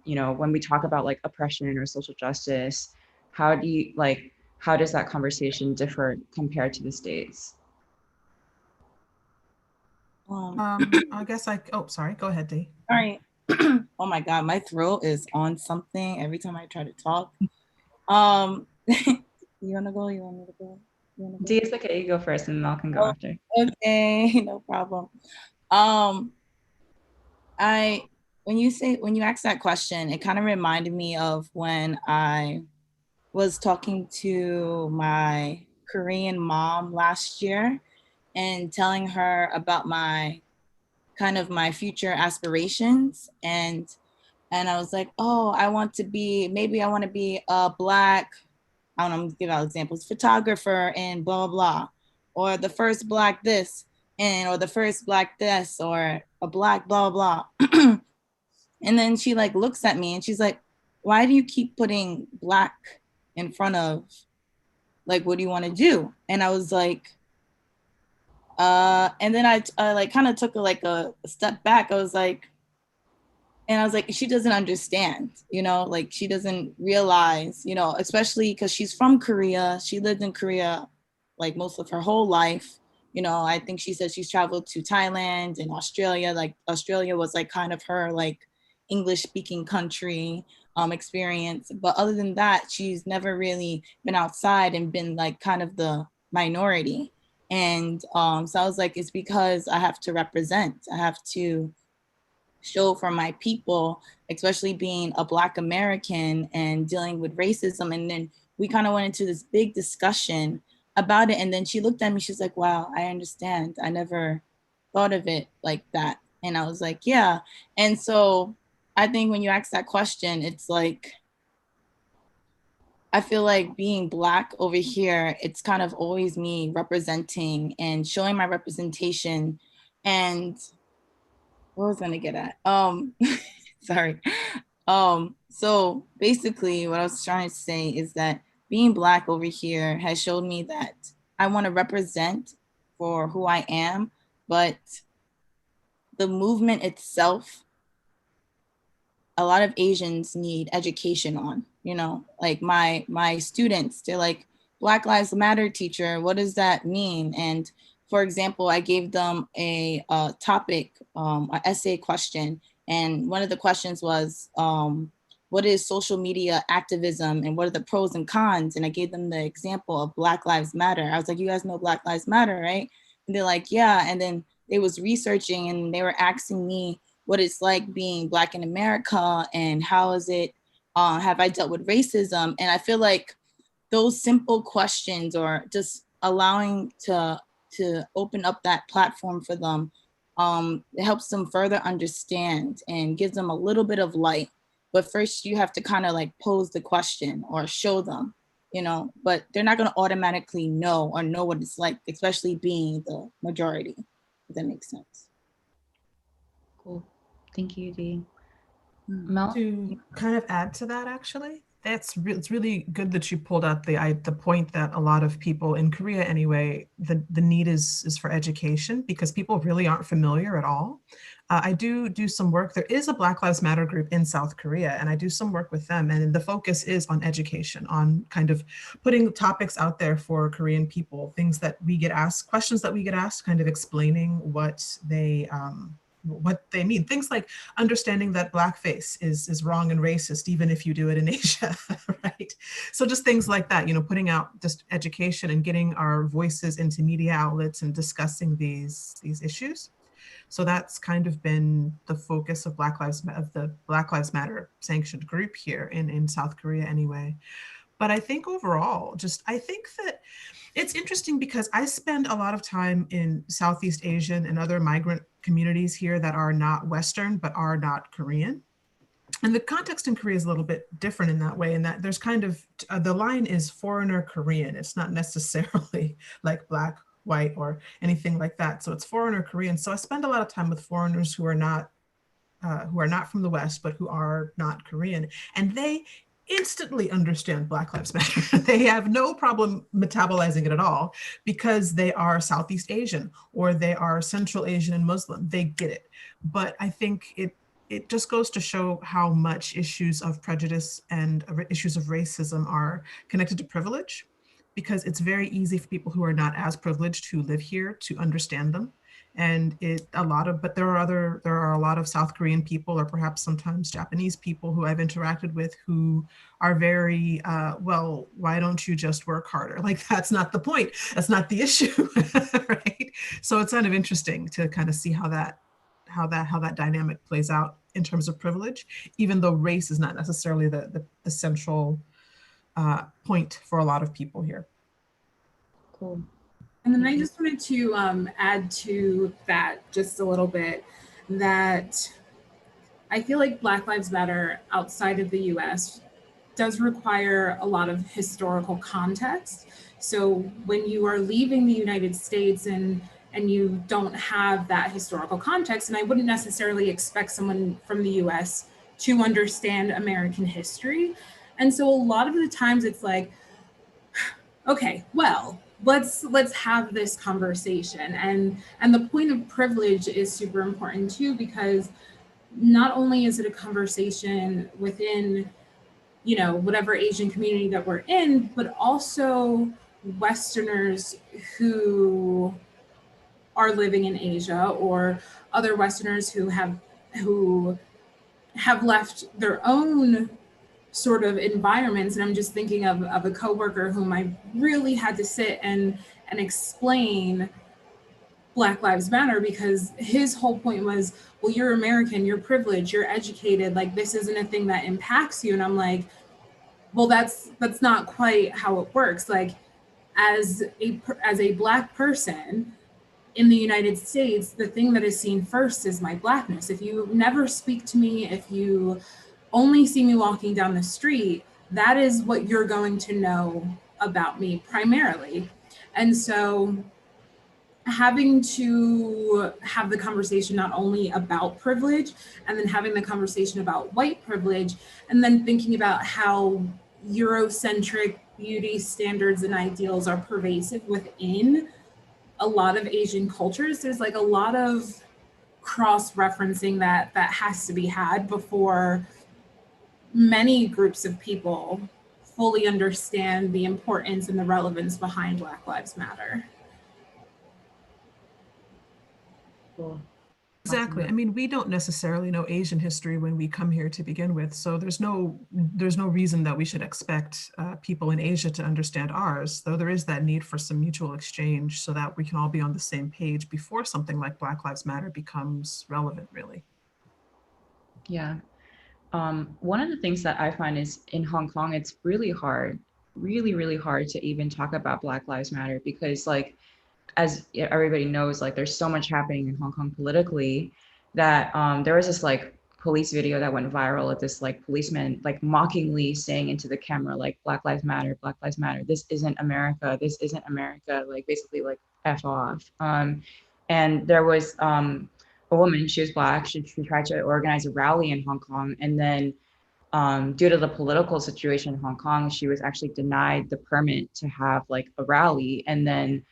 [SPEAKER 3] You know, when we talk about like oppression or social justice, how do you like, how does that conversation differ compared to the States?
[SPEAKER 4] I guess oh, sorry, go ahead, Dee.
[SPEAKER 9] Sorry. Oh my God, my throat is on something every time I try to talk. You wanna go? You want me to go?
[SPEAKER 3] Dee, it's okay, you go first and Mel can go after.
[SPEAKER 9] Okay, no problem. When you asked that question, it kind of reminded me of when I was talking to my Korean mom last year and telling her about my future aspirations, and I was like, oh, maybe I want to be a Black, I don't know, I'm gonna give out examples, photographer and blah, blah, blah, or the first Black this, or the first Black this, or a Black blah, blah. And then she like looks at me and she's like, why do you keep putting Black in front of, like, what do you want to do? And I was like, and then I like kind of took a step back. And I was like, she doesn't understand, like she doesn't realize, especially because she's from Korea. She lived in Korea like most of her whole life. I think she said she's traveled to Thailand and Australia. Like Australia was like kind of her like English speaking country experience. But other than that, she's never really been outside and been like kind of the minority. And so I was like, it's because I have to represent. I have to show for my people, especially being a Black American and dealing with racism. And then we kind of went into this big discussion about it. And then she looked at me, she's like, wow, I understand. I never thought of it like that. And I was like, yeah. And so I think when you ask that question, it's like, I feel like being Black over here, it's kind of always me representing and showing my representation. And what was I gonna get at? Sorry. So basically what I was trying to say is that being Black over here has showed me that I want to represent for who I am, but the movement itself, a lot of Asians need education on, like my students, they're like, Black Lives Matter teacher, what does that mean? And for example, I gave them a topic, an essay question. And one of the questions was, what is social media activism and what are the pros and cons? And I gave them the example of Black Lives Matter. I was like, you guys know Black Lives Matter, right? And they're like, yeah. And then they was researching and they were asking me what it's like being Black in America and how is it, have I dealt with racism? And I feel like those simple questions, or just allowing to open up that platform for them, it helps them further understand and gives them a little bit of light. But first you have to kind of like pose the question or show them, but they're not going to automatically know what it's like, especially being the majority, if that makes sense.
[SPEAKER 3] Cool. Thank you, Dee. Mel?
[SPEAKER 4] To kind of add to that, actually, it's really good that you pulled out the point that a lot of people in Korea anyway, the need is for education, because people really aren't familiar at all. I do some work. There is a Black Lives Matter group in South Korea, and I do some work with them. And the focus is on education, on kind of putting topics out there for Korean people, things that we get asked, questions that we get asked, kind of explaining what they mean. Things like understanding that blackface is wrong and racist, even if you do it in Asia, right? So just things like that, putting out just education and getting our voices into media outlets and discussing these issues. So that's kind of been the focus of the Black Lives Matter sanctioned group here in South Korea anyway. But I think overall, I think that it's interesting because I spend a lot of time in Southeast Asian and other migrant communities here that are not Western, but are not Korean. And the context in Korea is a little bit different in that way, in that there's kind of, the line is foreigner Korean. It's not necessarily like Black, white, or anything like that. So it's foreigner Korean. So I spend a lot of time with foreigners who are not from the West, but who are not Korean. And they instantly understand Black Lives Matter. They have no problem metabolizing it at all because they are Southeast Asian or they are Central Asian and Muslim. They get it. But I think it just goes to show how much issues of prejudice and issues of racism are connected to privilege, because it's very easy for people who are not as privileged who live here to understand them. And but there are a lot of South Korean people, or perhaps sometimes Japanese people who I've interacted with, who are very, well, why don't you just work harder? Like, that's not the point. That's not the issue, right? So it's kind of interesting to kind of see how that dynamic plays out in terms of privilege, even though race is not necessarily the central point for a lot of people here.
[SPEAKER 3] Cool.
[SPEAKER 7] And then I just wanted to add to that just a little bit, that I feel like Black Lives Matter outside of the US does require a lot of historical context. So when you are leaving the United States and you don't have that historical context, and I wouldn't necessarily expect someone from the US to understand American history. And so a lot of the times it's like, okay, well, let's have this conversation. And the point of privilege is super important too, because not only is it a conversation within, you know, whatever Asian community that we're in, but also Westerners who are living in Asia, or other Westerners who have left their own sort of environments. And I'm just thinking of a coworker whom I really had to sit and explain Black Lives Matter, because his whole point was, well, you're American, you're privileged, you're educated, like this isn't a thing that impacts you. And I'm like, well, that's not quite how it works. Like, as a Black person in the United States, the thing that is seen first is my Blackness. If you never speak to me, if you only see me walking down the street, that is what you're going to know about me primarily. And so having to have the conversation not only about privilege, and then having the conversation about white privilege, and then thinking about how Eurocentric beauty standards and ideals are pervasive within a lot of Asian cultures. There's like a lot of cross-referencing that has to be had before many groups of people fully understand the importance and the relevance behind Black Lives Matter.
[SPEAKER 3] Cool.
[SPEAKER 4] Exactly. I mean, we don't necessarily know Asian history when we come here to begin with, so there's no reason that we should expect people in Asia to understand ours, though there is that need for some mutual exchange so that we can all be on the same page before something like Black Lives Matter becomes relevant, really.
[SPEAKER 3] Yeah. One of the things that I find is in Hong Kong, it's really hard, really hard to even talk about Black Lives Matter, because like, as everybody knows, like there's so much happening in Hong Kong politically that there was this like police video that went viral of this like policeman like mockingly saying into the camera like, Black Lives Matter, Black Lives Matter, this isn't America, this isn't America, like basically like F off. And there was a woman, she was Black, she tried to organize a rally in Hong Kong, and then due to the political situation in Hong Kong, she was actually denied the permit to have like a rally. And then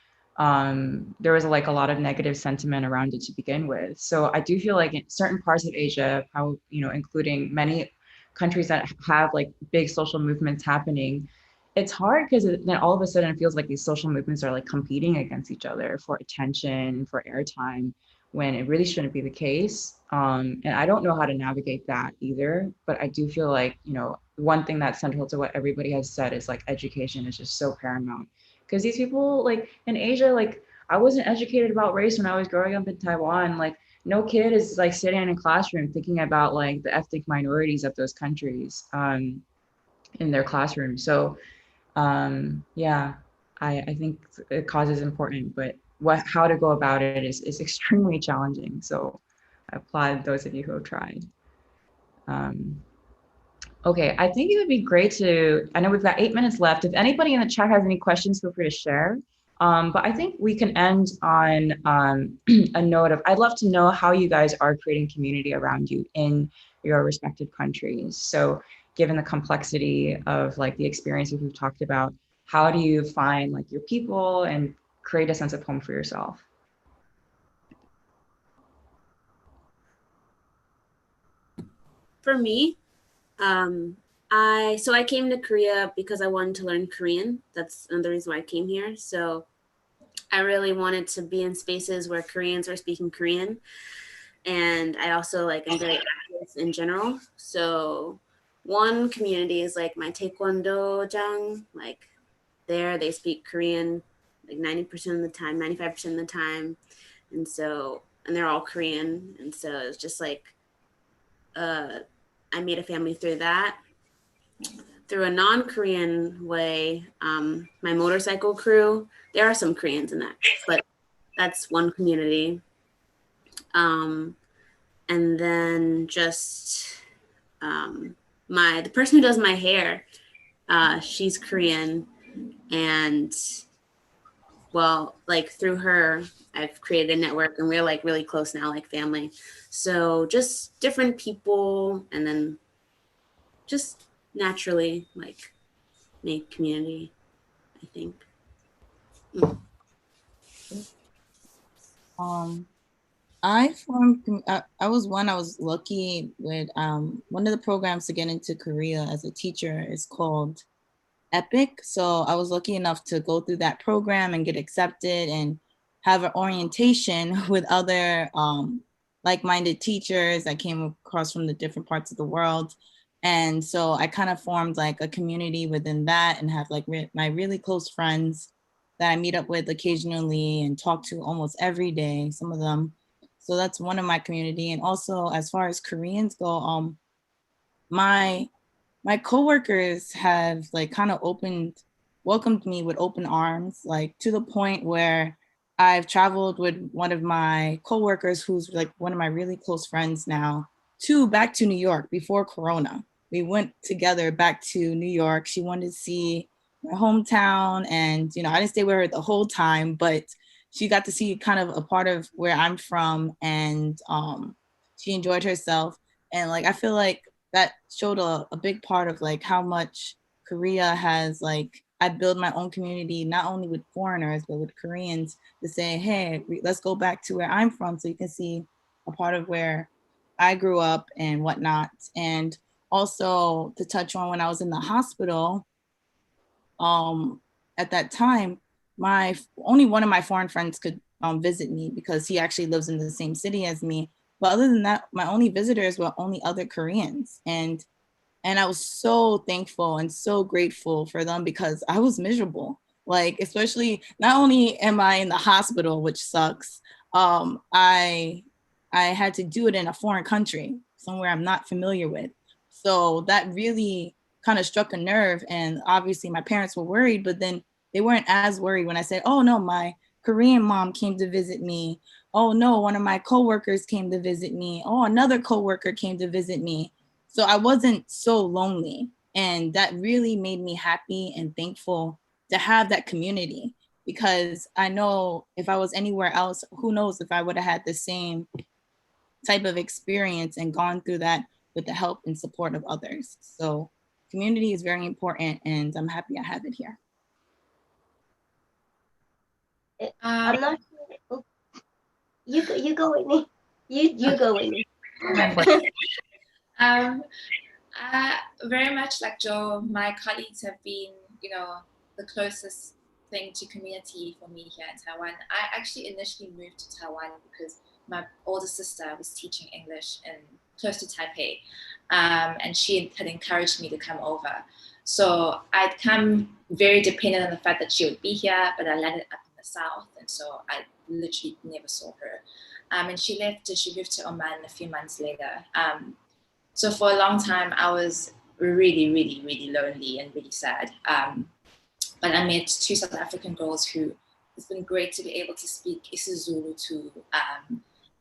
[SPEAKER 3] there was like a lot of negative sentiment around it to begin with. So I do feel like in certain parts of Asia, probably, you know, including many countries that have like big social movements happening, it's hard because then all of a sudden it feels like these social movements are like competing against each other for attention, for airtime, when it really shouldn't be the case. And I don't know how to navigate that either, but I do feel like, you know, one thing that's central to what everybody has said is like education is just so paramount. Because these people like in Asia, like I wasn't educated about race when I was growing up in Taiwan. Like no kid is like sitting in a classroom thinking about like the ethnic minorities of those countries in their classroom. So Yeah, I think the cause is important, but how to go about it is extremely challenging. So I applaud those of you who have tried. Okay, I think it would be great I know we've got 8 minutes left. If anybody in the chat has any questions, feel free to share. But I think we can end on a note of, I'd love to know how you guys are creating community around you in your respective countries. So given the complexity of like the experiences we've talked about, how do you find like your people and create a sense of home for yourself?
[SPEAKER 10] For me, I came to Korea because I wanted to learn Korean. That's another reason why I came here. So I really wanted to be in spaces where Koreans were speaking Korean. And I also like am very active in general. So one community is like my taekwondo-jang. Like there they speak Korean like 90% of the time, 95% of the time. And they're all Korean. And so it's just like I made a family through that. Through a non-Korean way, my motorcycle crew, there are some Koreans in that, but that's one community. And then just the person who does my hair, she's Korean, and well, like through her, I've created a network, and we're like really close now, like family. So just different people, and then just naturally like make community, I think.
[SPEAKER 9] I was I was lucky with one of the programs to get into Korea as a teacher is called Epic. So I was lucky enough to go through that program and get accepted and have an orientation with other like-minded teachers that came across from the different parts of the world. And so I kind of formed like a community within that and have like my really close friends that I meet up with occasionally and talk to almost every day, some of them. So that's one of my community. And also as far as Koreans go, my coworkers have like kind of welcomed me with open arms, like to the point where I've traveled with one of my coworkers who's like one of my really close friends now back to New York before Corona. We went together back to New York. She wanted to see my hometown, and I didn't stay with her the whole time, but she got to see kind of a part of where I'm from, and she enjoyed herself. And like I feel like that showed a big part of like how much Korea has like I build my own community not only with foreigners but with Koreans to say, hey, let's go back to where I'm from so you can see a part of where I grew up and whatnot. And also to touch on when I was in the hospital, at that time, my only one of my foreign friends could visit me because he actually lives in the same city as me. But other than that, my only visitors were only other Koreans. And I was so thankful and so grateful for them because I was miserable. Like, especially not only am I in the hospital, which sucks, I had to do it in a foreign country, somewhere I'm not familiar with. So that really kind of struck a nerve. And obviously my parents were worried, but then they weren't as worried when I said, oh no, my Korean mom came to visit me. Oh no, one of my coworkers came to visit me. Oh, another coworker came to visit me. So I wasn't so lonely. And that really made me happy and thankful to have that community, because I know if I was anywhere else, who knows if I would have had the same type of experience and gone through that with the help and support of others. So community is very important, and I'm happy I have it here.
[SPEAKER 5] I'm not sure. Oh, you go, Whitney. You go, Whitney.
[SPEAKER 8] Very much like Joe, my colleagues have been, the closest thing to community for me here in Taiwan. I actually initially moved to Taiwan because my older sister was teaching English in close to Taipei, and she had encouraged me to come over. So I'd come very dependent on the fact that she would be here, but I landed up in the south, and so I literally never saw her. And she moved to Oman a few months later. So for a long time, I was really, really, really lonely and really sad. But I met two South African girls who it's been great to be able to speak isiZulu to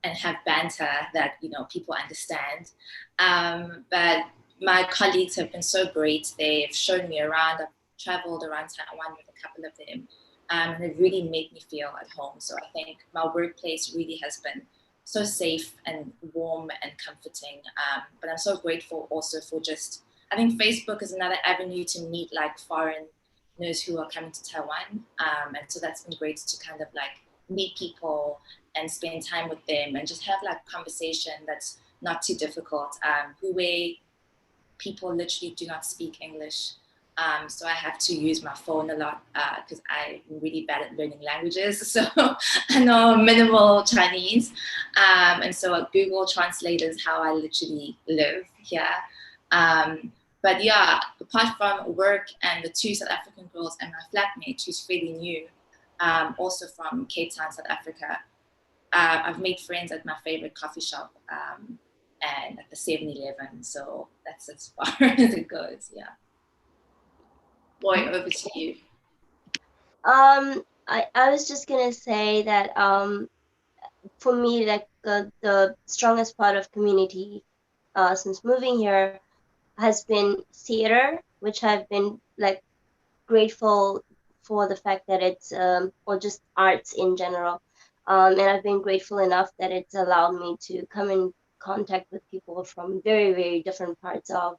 [SPEAKER 8] and have banter that people understand. But my colleagues have been so great. They've shown me around. I've traveled around Taiwan with a couple of them, and it really made me feel at home. So I think my workplace really has been so safe and warm and comforting. But I'm so grateful also for just, I think Facebook is another avenue to meet like foreigners who are coming to Taiwan. And so that's been great to kind of like meet people and spend time with them and just have like conversation that's not too difficult. Where people literally do not speak English. So I have to use my phone a lot because I'm really bad at learning languages. So I know minimal Chinese. And so Google Translate is how I literally live here. But yeah, apart from work and the two South African girls and my flatmate, who's fairly new, also from Cape Town, South Africa, I've made friends at my favorite coffee shop and at the 7-Eleven. So that's as far as it goes, yeah. Boy, over to you.
[SPEAKER 5] I was just gonna say that for me, like the strongest part of community since moving here has been theater, which I've been like grateful for the fact that it's or just arts in general, and I've been grateful enough that it's allowed me to come in contact with people from very, very different parts of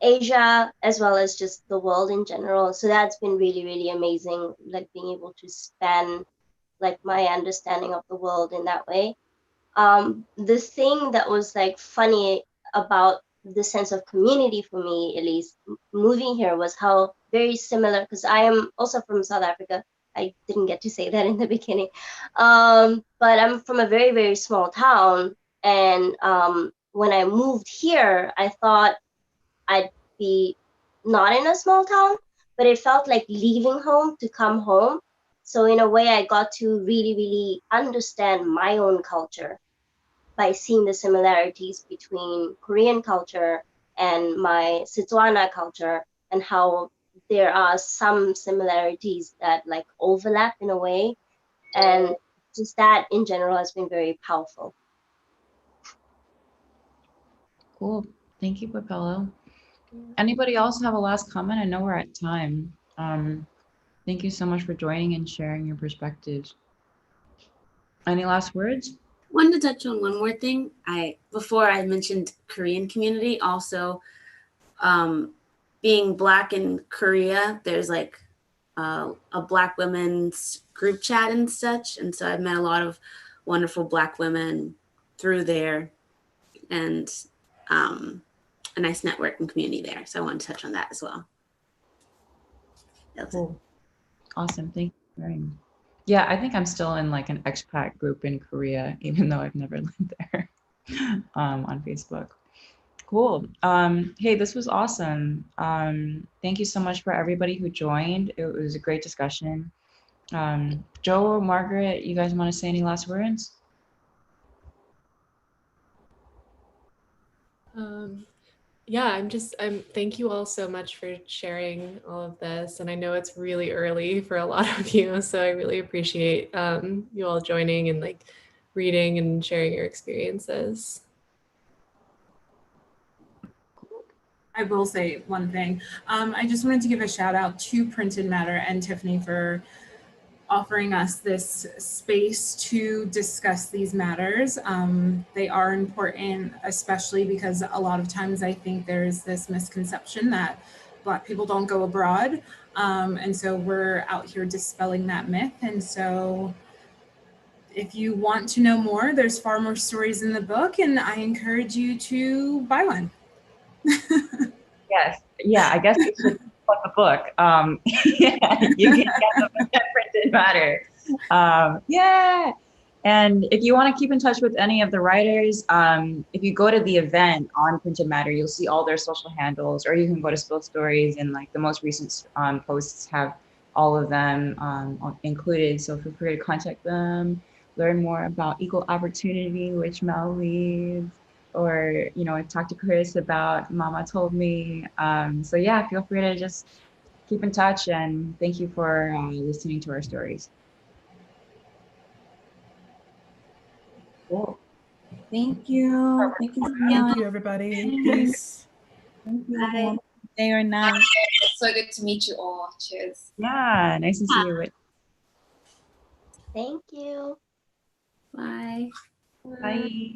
[SPEAKER 5] Asia, as well as just the world in general. So that's been really, really amazing, like being able to span like my understanding of the world in that way. The thing that was like funny about the sense of community for me, at least moving here, was how very similar, because I am also from South Africa. I didn't get to say that in the beginning. But I'm from a very, very small town. And when I moved here, I thought I'd be not in a small town, but it felt like leaving home to come home. So in a way, I got to really, really understand my own culture by seeing the similarities between Korean culture and my Setswana culture, and how there are some similarities that like overlap in a way. And just that in general has been very powerful.
[SPEAKER 3] Cool. Thank you, Papello. Anybody else have a last comment? I know we're at time. Thank you so much for joining and sharing your perspectives. Any last words?
[SPEAKER 10] Wanted to touch on one more thing. Before I mentioned Korean community, also being Black in Korea, there's like a Black women's group chat and such. And so I've met a lot of wonderful Black women through there, and a nice networking community there. So I want to touch on that as well.
[SPEAKER 3] Cool. Awesome. Thank you very much. Yeah, I think I'm still in like an expat group in Korea, even though I've never lived there on Facebook. Cool. Hey, this was awesome. Thank you so much for everybody who joined. It was a great discussion. Joe or Margaret, you guys want to say any last words?
[SPEAKER 1] Yeah, I'm thank you all so much for sharing all of this. And I know it's really early for a lot of you, so I really appreciate you all joining and like reading and sharing your experiences.
[SPEAKER 7] I will say one thing. I just wanted to give a shout out to Printed Matter and Tiffany for offering us this space to discuss these matters. They are important, especially because a lot of times I think there's this misconception that Black people don't go abroad. And so we're out here dispelling that myth. And so if you want to know more, there's far more stories in the book, and I encourage you to buy one.
[SPEAKER 3] Yes. Yeah, I guess we should plug the book. Yeah, you can get the book at Printed Matter. Yeah. And if you want to keep in touch with any of the writers, if you go to the event on Printed Matter, you'll see all their social handles, or you can go to Spill Stories, and like the most recent posts have all of them included. So feel free to contact them, learn more about equal opportunity, which Mel leads, or talk to Chris about Mama Told Me. So yeah, feel free to just keep in touch, and thank you for listening to our stories.
[SPEAKER 9] Cool. Thank you. Thank you so much.
[SPEAKER 4] Thank you, everybody. Peace.
[SPEAKER 9] Thank you. Have a wonderful day or night.
[SPEAKER 8] It's so good to meet you all. Cheers.
[SPEAKER 3] Yeah, nice to see you.
[SPEAKER 5] Thank you.
[SPEAKER 10] Bye.
[SPEAKER 3] Bye.